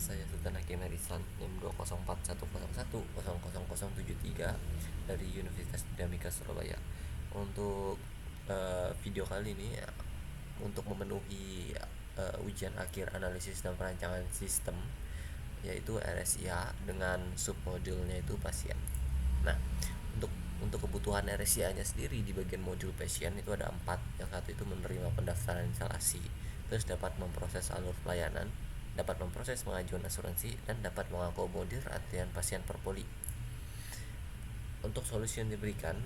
saya Sultan Hakim Herisan, NIM 20410100073 dari Universitas Dinamika Surabaya. Untuk video kali ini untuk memenuhi ujian akhir analisis dan perancangan sistem, yaitu RSIA dengan submodulnya itu pasien. Nah, untuk kebutuhan RSIA-nya sendiri di bagian modul pasien itu ada 4. Yang satu itu menerima pendaftaran instalasi, terus dapat memproses alur pelayanan, dapat memproses pengajuan asuransi, dan dapat mengakomodir antrian pasien per poli. Untuk solusi yang diberikan,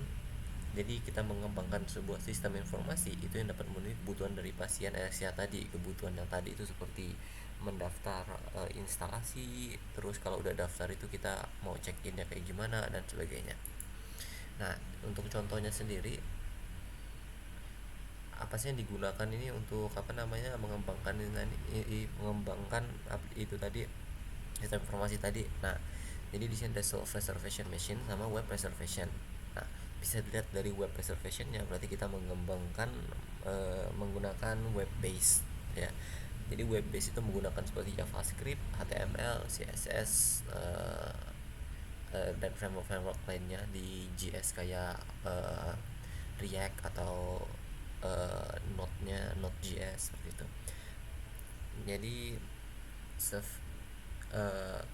jadi kita mengembangkan sebuah sistem informasi itu yang dapat memenuhi kebutuhan dari pasien RSIA tadi. Kebutuhan yang tadi itu seperti mendaftar instalasi, terus kalau udah daftar itu kita mau check innya kayak gimana dan sebagainya. Nah, untuk contohnya sendiri, apa sih yang digunakan ini untuk mengembangkan itu tadi, sistem informasi tadi. Nah, jadi di sini ada self reservation machine sama web reservation. Nah, bisa dilihat dari web reservationnya, berarti kita mengembangkan menggunakan web base ya. Jadi web base itu menggunakan seperti JavaScript, HTML, CSS, dan framework lainnya di JS kayak React atau Node.js seperti itu. Jadi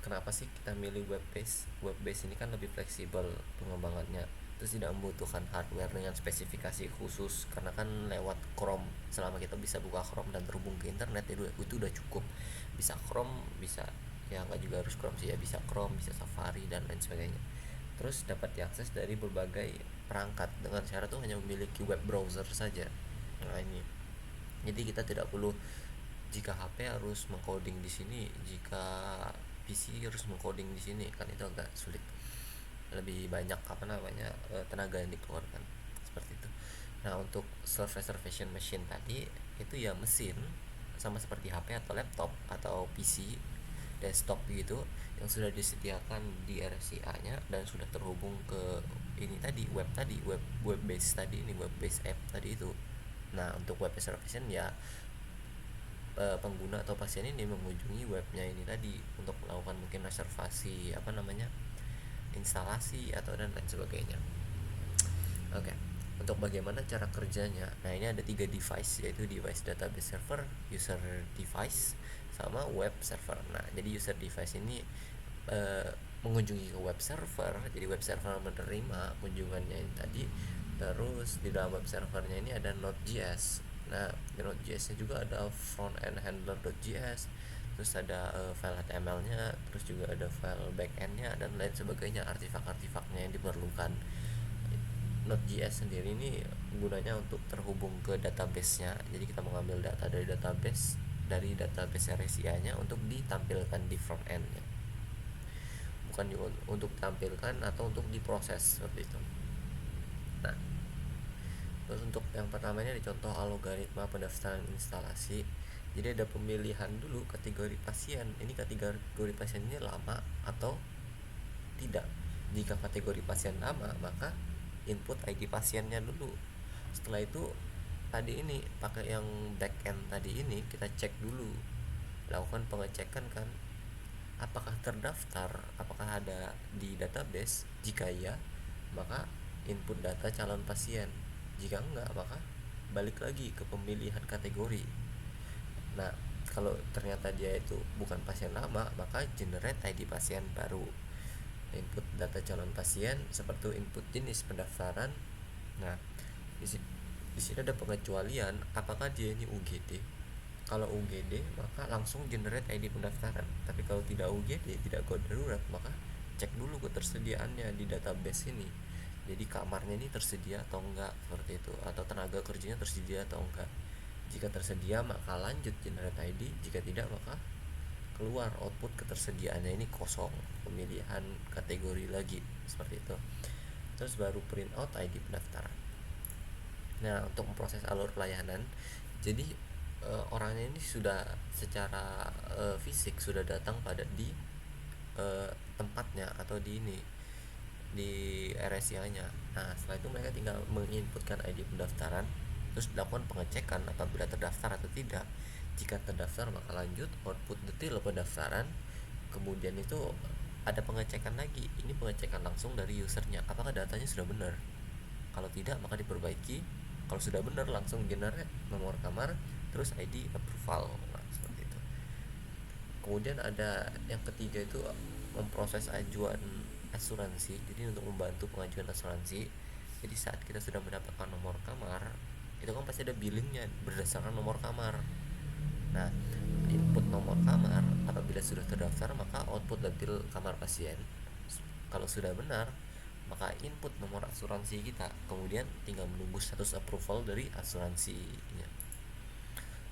kenapa sih kita milih web base? Web base ini kan lebih fleksibel pengembangannya, terus tidak membutuhkan hardware dengan spesifikasi khusus, karena kan lewat Chrome. Selama kita bisa buka Chrome dan terhubung ke internet itu udah cukup. Bisa Chrome, bisa ya nggak juga harus Chrome sih ya, bisa Chrome, bisa Safari dan lain sebagainya. Terus dapat diakses dari berbagai perangkat dengan syarat tuh hanya memiliki web browser saja. Nah ini, jadi kita tidak perlu, jika HP harus mengcoding di sini, jika PC harus mengcoding di sini, kan itu agak sulit, lebih banyak tenaga yang dikeluarkan seperti itu. Nah, untuk self reservation machine tadi itu ya mesin sama seperti HP atau laptop atau PC desktop gitu, yang sudah disediakan di RSIA-nya dan sudah terhubung ke ini tadi, web base tadi, ini web base app tadi itu. Nah, untuk web reservation ya pengguna atau pasien ini mengunjungi webnya ini tadi untuk melakukan mungkin reservasi instalasi atau dan lain sebagainya. Oke. Untuk bagaimana cara kerjanya, nah ini ada 3 device, yaitu device database server, user device, sama web server. Nah, jadi user device ini mengunjungi ke web server, jadi web server menerima kunjungannya ini tadi. Terus di dalam web servernya ini ada Node.js. Nah, di Node.js nya juga ada front end handler.js, terus ada file HTML-nya, terus juga ada file backend-nya dan lain sebagainya, artifak-artifaknya yang diperlukan. Node.js sendiri ini gunanya untuk terhubung ke database-nya. Jadi kita mengambil data dari database RSIA-nya untuk ditampilkan di front end-nya. Bukan juga untuk ditampilkan atau untuk diproses seperti itu. Nah, terus untuk yang pertamanya di contoh algoritma pendaftaran instalasi. Jadi ada pemilihan dulu kategori pasien. Ini kategori pasien ini lama atau tidak. Jika kategori pasien lama, maka input ID pasiennya dulu. Setelah itu tadi ini pakai yang backend tadi ini, kita cek dulu, lakukan pengecekan kan, apakah terdaftar, apakah ada di database. Jika iya, maka input data calon pasien. Jika enggak, maka balik lagi ke pemilihan kategori. Nah, kalau ternyata dia itu bukan pasien lama, maka generate ID pasien baru. Input data calon pasien seperti input jenis pendaftaran. Nah, di sini ada pengecualian, apakah dia ini UGD. Kalau UGD maka langsung generate ID pendaftaran. Tapi kalau tidak UGD, tidak gawat darurat, maka cek dulu ketersediaannya di database ini. Jadi kamarnya ini tersedia atau enggak, seperti itu, atau tenaga kerjanya tersedia atau enggak. Jika tersedia maka lanjut generate ID, jika tidak maka keluar output ketersediaannya ini kosong, pemilihan kategori lagi seperti itu. Terus baru print out ID pendaftaran. Nah, untuk memproses alur pelayanan, jadi orangnya ini sudah secara fisik sudah datang pada di tempatnya atau di RSIA-nya. Nah, setelah itu mereka tinggal menginputkan ID pendaftaran, terus dilakukan pengecekan apabila terdaftar atau tidak. Jika terdaftar maka lanjut, output detail pendaftaran. Kemudian itu ada pengecekan lagi, ini pengecekan langsung dari usernya, apakah datanya sudah benar. Kalau tidak maka diperbaiki, kalau sudah benar langsung generate nomor kamar terus ID approval. Nah, seperti itu. Kemudian ada yang ketiga itu memproses ajuan asuransi. Jadi untuk membantu pengajuan asuransi, jadi saat kita sudah mendapatkan nomor kamar itu kan pasti ada billingnya berdasarkan nomor kamar. Nah, input nomor kamar apabila sudah terdaftar maka output detail kamar pasien. Kalau sudah benar maka input nomor asuransi kita, kemudian tinggal menunggu status approval dari asuransinya.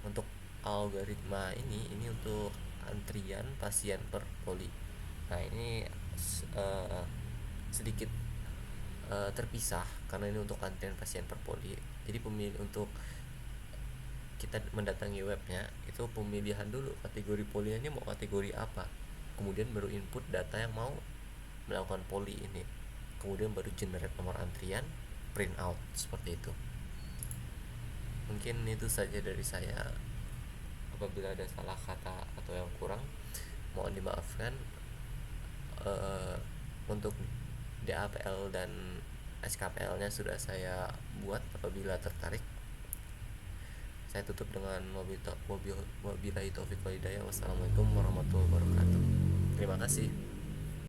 Untuk algoritma ini untuk antrian pasien per poli. Nah, ini sedikit terpisah karena ini untuk antrian pasien per poli. Jadi pemilih untuk kita mendatangi webnya itu pemilihan dulu kategori polinya mau kategori apa, kemudian baru input data yang mau melakukan poli ini, kemudian baru generate nomor antrian, print out, seperti itu. Mungkin itu saja dari saya. Apabila ada salah kata atau yang kurang mohon dimaafkan. Untuk DAPL dan SKPL nya sudah saya buat, apabila tertarik. Saya tutup dengan wabillahi taufiq wal hidayah. Wassalamualaikum warahmatullahi wabarakatuh. Terima kasih.